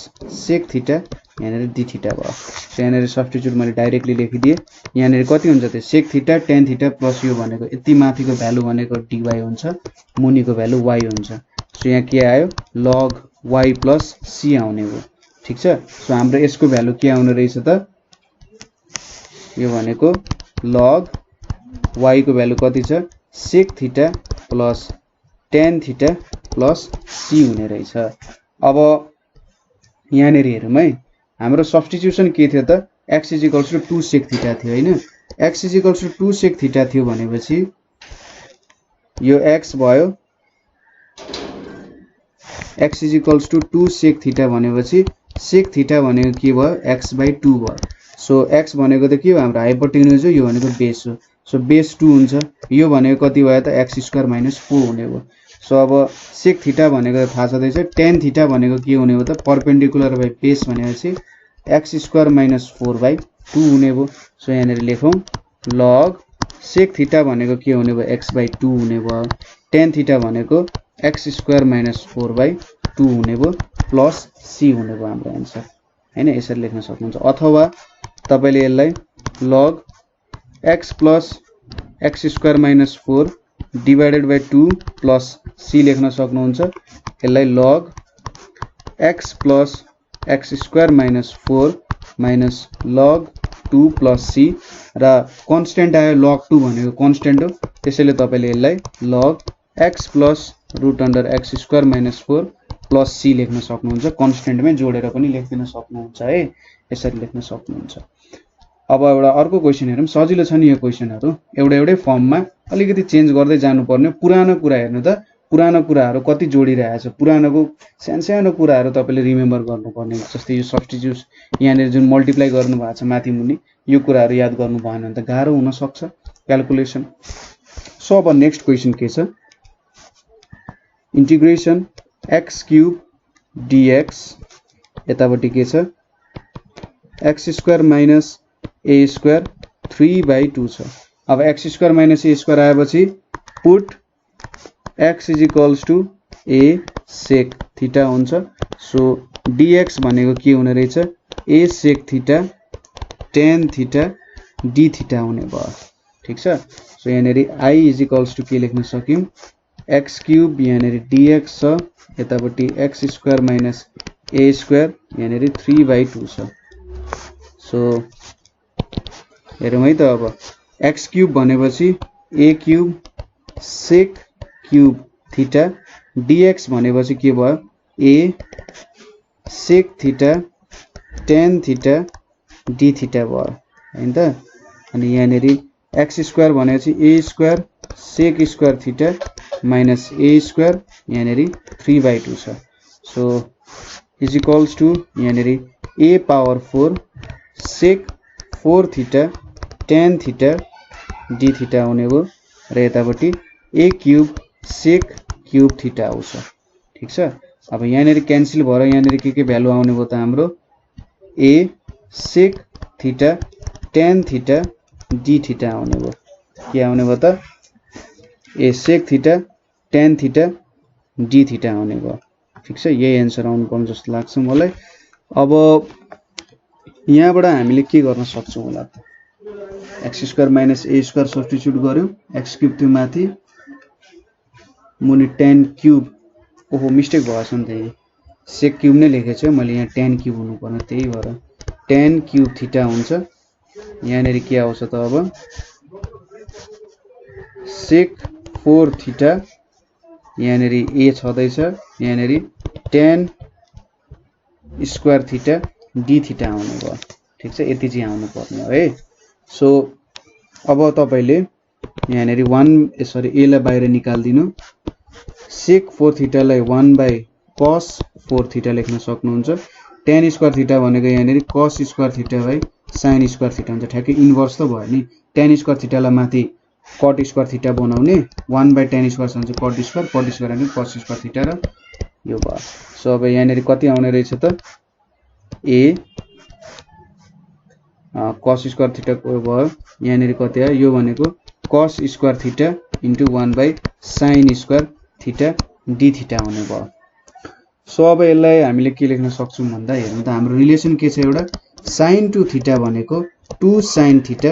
sec theta यहाँनेरि d थीटा भयो। सो यहाँनेरि सब्स्टिट्युट मैले डाइरेक्टली लेखिदिए यहाँनेरि कति हुन्छ त sec theta tan theta plus यो भनेको यति माथिको भ्यालु भनेको dy हुन्छ मुनिको भ्यालु y हुन्छ। सो यहाँ के आयो log y प्लस c आउने भयो ठीक छ। सो हाम्रो यसको भ्यालु के आउने रहेछ त यो भनेको log y को भ्यालु कति छ sec theta plus tan theta plus c हुने रहेछ। अब यहाँनेरि हेरौँ है हाम्रो सब्स्टिट्युसन के थियो त x = 2 sec थीटा थियो हैन x = 2 sec थीटा थियो भनेपछि यो x भयो x = 2 sec थीटा भनेपछि sec थीटा भनेको के भयो x/2 भयो। सो x भनेको त के हो हाम्रो हाइपोटेन्युज हो यो भनेको बेस हो। सो बेस 2 हुन्छ यो भनेको कति भयो त x² - 4 हुने भयो। सो अब sec थीटा भनेको थाहा छदैछ tan थीटा भनेको के हुने हो त परपेन्डिकुलर बाइ बेस भनेपछि x² - 4/2 हुने भयो। सो यहाँनेरि लेखौं log sec थीटा भनेको के हुने भयो x/2 हुने भयो tan थीटा भनेको x² - 4/2 हुने भयो प्लस c हुने भयो हाम्रो आन्सर हैन। यसरी लेख्न सक्नुहुन्छ अथवा तपाईले यसलाई log x plus x² - 4 divided by 2 plus c लेख्न सक्नुहुन्छ। यसलाई log x plus x² - 4 minus log 2 plus c र कन्स्टेन्ट आयो log 2 भनेको कन्स्टेन्ट हो त्यसैले तपाईले यसलाई log x plus √x² - 4 plus c लेख्न सक्नुहुन्छ। कन्स्टेन्टमै जोडेर पनि लेख्दिन सक्नुहुन्छ है यसरी लेख्न सक्नुहुन्छ। अब एउटा अर्को क्वेशन हेरौँ सजिलो छ नि यो क्वेशनहरु एउटै फर्ममा अलिकति चेन्ज गर्दै जानुपर्ने पुरानो कुरा हेर्नु त पुरानो कुराहरु कति जोडिरहेछ पुरानोको सानो कुराहरु तपाईले रिमेम्बर गर्नुपर्ने जस्तै यो सब्स्टिट्युट यहाँनेर जुन मल्टिप्लाई गर्नु भएको छ माथि मुनि यो कुराहरु याद गर्नु भएन भने त गाह्रो हुन सक्छ क्याल्कुलेसन। सो अब नेक्स्ट क्वेशन के छ इंटीग्रेशन x³ dx यतापट्टि के छ x² - a² 3/2 छ। अब x² - a² आएपछि put x = a sec theta हुन्छ। सो dx भनेको के हुने रहेछ a sec theta tan theta d theta हुने भयो ठीक छ। सो यहाँनेरि i = के लेख्न सक्यौं x³ यहाँनेरि dx छ यतापट्टि x² - a² यहाँनेरि 3/2 छ। सो हेरौँ है त अब x³ भनेपछि a³ sec cube theta dx भनेपछि के भयो a sec theta tan theta d theta भयो हैन त। अनि यहाँनेरि x² भनेपछि a² sec square theta minus a² यहाँनेरि 3/2 छ। सो = यहाँनेरि a power 4 sec 4 theta tan theta d theta हुने भयो र यतापट्टि a³ sec क्यूब थीटा आउँछ ठीक छ। अब यहाँनेरि क्यान्सल भएर यहाँनेरि के भ्यालु आउने भयो त हाम्रो a sec theta tan theta d theta आउने भयो के आउने भयो त a sec theta tan theta d theta आउने भयो ठीक छ। यही आन्सर आउनु पर्ने जस्तो लाग्छ मलाई। अब यहाँबाट हामीले के गर्न सक्छौं होला त x² - a² सब्स्टिट्युट गर्यौं x³ त्यो माथि मुनि tan क्यूब ओहो मिस्टेक भएछ नि त यहाँ sec क्यूब नै लेखेछु मैले यहाँ tan क्यूब हुनु पर्ने त्यही भएर tan क्यूब थीटा हुन्छ। यहाँनेरि के आउँछ त अब sec 4 थीटा यहाँनेरि a छदैछ यहाँनेरि tan square theta d theta आउने भयो ठीक छ। यति चाहिँ आउनु पर्ने हो है। सो अब तपाईले यहाँनेरि a लाई बाहिर निकाल्दिनु sec 4 theta lie 1/cos 4 theta लेख्न सक्नुहुन्छ। tan स्क्वायर थीटा भनेको यहाँनेरि cos square theta by sin square theta हुन्छ ठ्याक्कै इन्भर्स त भयो नि tan स्क्वायर थीटा लाई माथि कट स्क्वायर थीटा बनाउने 1/tan स्क्वायर सँग चाहिँ कट स्क्वायर अनि cos स्क्वायर थीटा र यो भयो। सो अब यहाँनेरि कति आउने रहेछ त a cos स्क्वायर थीटा को भयो यहाँनेरि कति आयो यो भनेको cos square theta into 1/sin square theta d theta हुने भयो। सो अब यसलाई हामीले के लेख्न सक्छौं भन्दा हेर्नु त हाम्रो रिलेसन के छ एउटा sin 2 थीटा भनेको 2 sin थीटा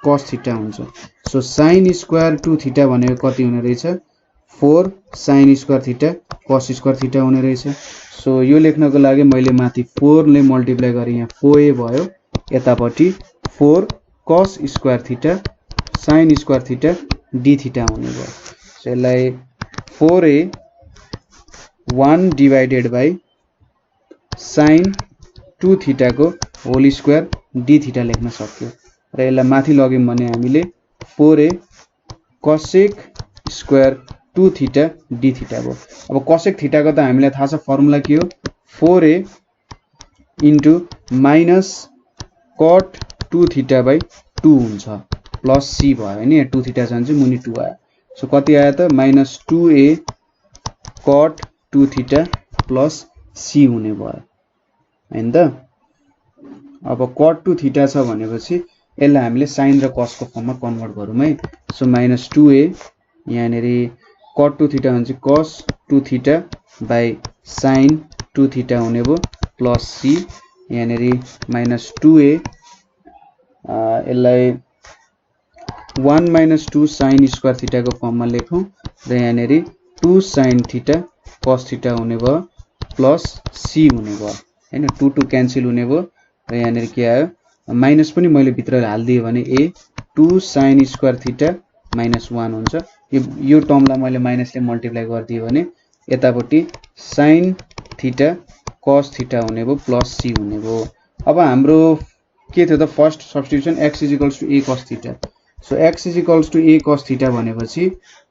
cos थीटा हुन्छ। सो sin स्क्वायर 2 थीटा भनेको कति हुने रहेछ 4 sin square theta cos square theta हुने रहेछ। सो यो लेख्नको लागि मैले माथि 4 ले मल्टिप्लाई गरे यहाँ 4a भयो यतापटि 4 cos square theta sin square theta d theta हुने भयो। सो यसलाई 4a 1 divided by sin 2 theta को होल स्क्वायर d थीटा लेख्न सक्यो र यसलाई माथि लग्यौं भने हामीले 4a cosec square 2 theta d theta भयो। अब cosec थीटा को त हामीलाई थाहा छ फर्मुला के हो 4a into minus cot 2 theta by 2 हुन्छ प्लस c भयो हैन यहाँ 2 थीटा छ भने चाहिँ मुनि 2 आयो। सो कति आयो त minus 2a cot 2 theta plus c हुने भयो हैन त। अब cot 2 थीटा छ भनेपछि यसलाई हामीले sin र cos को फर्ममा कन्भर्ट गरौँ है। सो माइनस 2a यहाँनेरि cot 2 थीटा भने चाहिँ cos 2 theta by sin 2 theta हुने भयो प्लस c यहाँनेरि माइनस 2a यसलाई 1 माइनस 2 sin स्क्वायर थीटा को फर्ममा लेखौं र यहाँनेरि 2 sin थीटा cos थीटा हुने भयो प्लस c हुने भयो हैन 2 2 क्यान्सल हुने भयो र यहाँनेरि के आयो माइनस पनि मैले भित्र हाल्दिए भने a 2 sin square theta minus 1 हुन्छ। यो टर्मलाई मैले माइनसले मल्टिप्लाई गरिदिए भने यतापटि sin थीटा cos थीटा हुने भयो प्लस c हुने भयो। अब हाम्रो के थियो त first substitution x a cos theta. So x a cos theta भनेपछि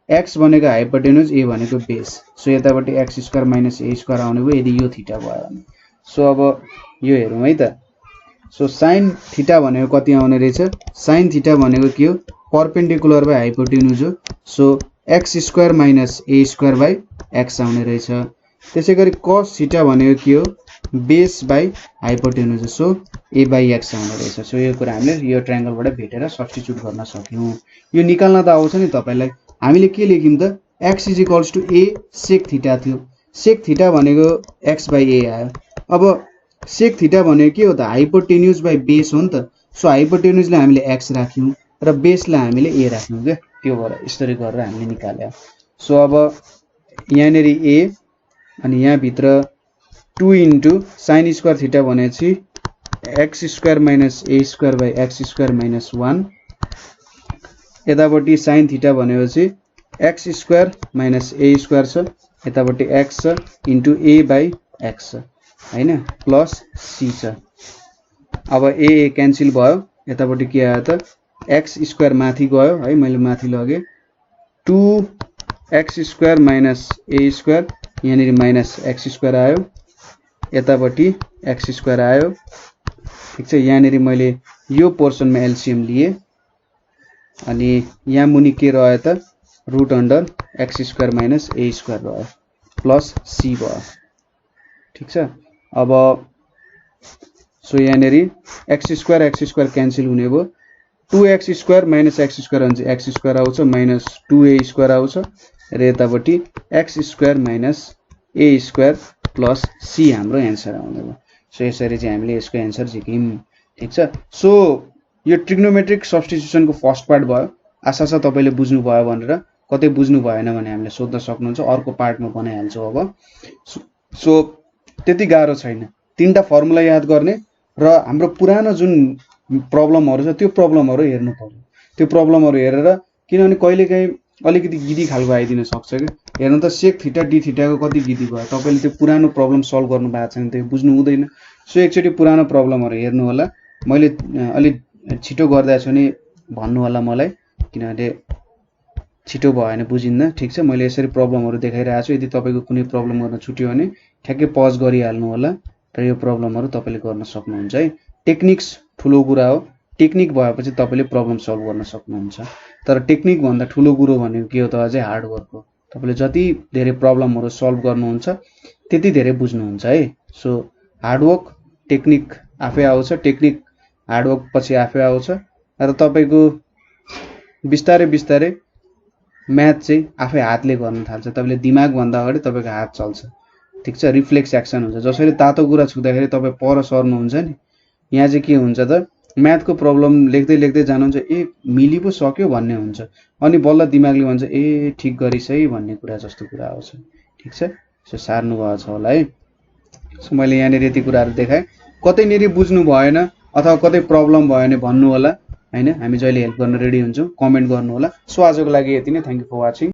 x भनेको हाइपोटेन्युज a भनेको बेस। सो यतापटि x square minus a square आउने भयो यदि यो थीटा भयो भने। सो अब यो हेरौँ है त। सो sin थीटा भनेको कति आउने रहेछ sin थीटा भनेको के हो परपेन्डिकुलर बाइ हाइपोटेन्युज हो। So x square minus a square by x आउने रहेछ। त्यसैगरी cos थीटा भनेको के हो base by hypotenuse so a by x आउने रहेछ। सो यो कुरा हामीले यो ट्रायंगलबाट भेटेर सब्स्टिट्युट गर्न सक्यौं। यो निकाल्न त आउँछ नि तपाईलाई हामीले के लेख्यौं त x a sec थीटा थियो sec थीटा भनेको x बाइ a आयो। अब sec थीटा भनेको के हो त हाइपोटेन्युज बाइ बेस हो नि त। सो हाइपोटेन्युजलाई हामीले x राख्यौं र बेसलाई हामीले a राख्यौं के त्यो भएर यसरी गरेर हामीले निकाल्यौं। सो अब यहाँनेरि a अनि यहाँ भित्र 2 इन्टु sin स्क्वायर थीटा भनेपछि x square minus a square by x square minus 1 यतापटि sin थीटा भनेपछि x square minus a square छ यतापटि x छ इन्टु a बाइ x हैन प्लस c छ। अब a क्यान्सल भयो यतापटि के आयो त x स्क्वायर माथि गयो है मैले माथि लगे 2x square minus a square यहाँनेरि माइनस x स्क्वायर आयो यतापटि x स्क्वायर आयो ठीक छ। यहाँनेरि मैले यो पोर्सनमा एलसीएम लिए अनि यहाँ मुनि के रह्यो त root under x square minus a square रह्यो प्लस c भयो ठीक छ। अब सो यहाँनेरि x स्क्वायर क्यान्सल हुने भयो 2x square minus x square भने x स्क्वायर आउँछ माइनस 2a स्क्वायर आउँछ र यतापटि x square minus a square plus c हाम्रो एन्सर आउने भयो। सो यसरी चाहिँ हामीले यसको एन्सर झिक्यौं ठीक छ। सो यो ट्रिग्नोमेट्रिक सब्स्टिट्युसनको फर्स्ट पार्ट भयो। आशा छ तपाईले बुझ्नु भयो भनेर कतै बुझ्नु भएन भने हामीले सोध्न सक्नुहुन्छ अर्को पार्टमा बनाइहाल्छु अब। सो त्यति गाह्रो छैन तीनटा फर्मुला याद गर्ने र हाम्रो पुरानो जुन प्रब्लमहरु छ त्यो प्रब्लमहरु हेर्नु पर्यो। त्यो प्रब्लमहरु हेरेर किनभने कहिलेकाहीँ अलिकति गिदी खालको आइदिन सक्छ के हेर्नु त सेक थीटा डी थीटा को कति गिदी भयो तपाईले त्यो पुरानो प्रब्लम सल्भ गर्नु भएको छैन त्यो बुझ्नु हुँदैन। सो एकचोटी पुरानो प्रब्लमहरु हेर्नु होला। मैले अलि छिटो गर्दै छु नि भन्नु होला मलाई किनभने छिटो भयो भने बुझिन्न ठीक छ। मैले यसरी प्रब्लमहरु देखाइरहेको छु यदि तपाईको कुनै प्रब्लम गर्न छुट्यो भने ठ्याक्कै पज गरिहाल्नु होला र यो प्रब्लमहरु तपाईले गर्न सक्नुहुन्छ है। टेक्निक्स ठुलो कुरा हो टेक्निक भएपछि तपाईले प्रब्लम सल्भ गर्न सक्नुहुन्छ। तर टेक्निक भन्दा ठुलो कुरो भनेको के हो त अझै हार्डवर्क हो। तपाईँले जति धेरै प्रब्लमहरू सल्भ गर्नुहुन्छ त्यति धेरै बुझ्नुहुन्छ है। सो हार्डवर्क टेक्निक आफै आउँछ, टेक्निक हार्डवर्क पछि आफै आउँछ र तपाईँको बिस्तारै बिस्तारै म्याथ चाहिँ आफै हातले गर्न थाल्छ। तपाईँले दिमागभन्दा अगाडि तपाईँको हात चल्छ, ठिक छ। रिफ्लेक्स एक्सन हुन्छ। जसरी तातो कुरा छुँदाखेरि तपाईँ पर सर्नुहुन्छ नि, यहाँ चाहिँ के हुन्छ त म्याथको प्रब्लम लेख्दै लेख्दै जानुहुन्छ, ए मिली पो सक्यो भन्ने हुन्छ, अनि बल्ल दिमागले भन्छ ए ठिक गरिस् है भन्ने कुरा जस्तो कुरा आउँछ, ठिक छ। सो सार्नु भएको छ होला है। सो मैले यहाँनिर यति कुराहरू देखाएँ। कतैनिर बुझ्नु भएन अथवा कतै प्रब्लम भयो भने भन्नु होला हैन, हामी जहिले हेल्प गर्न रेडी हुन्छौँ, कमेन्ट गर्नु होला। सो आजको लागि यति नै। Thank you for watching.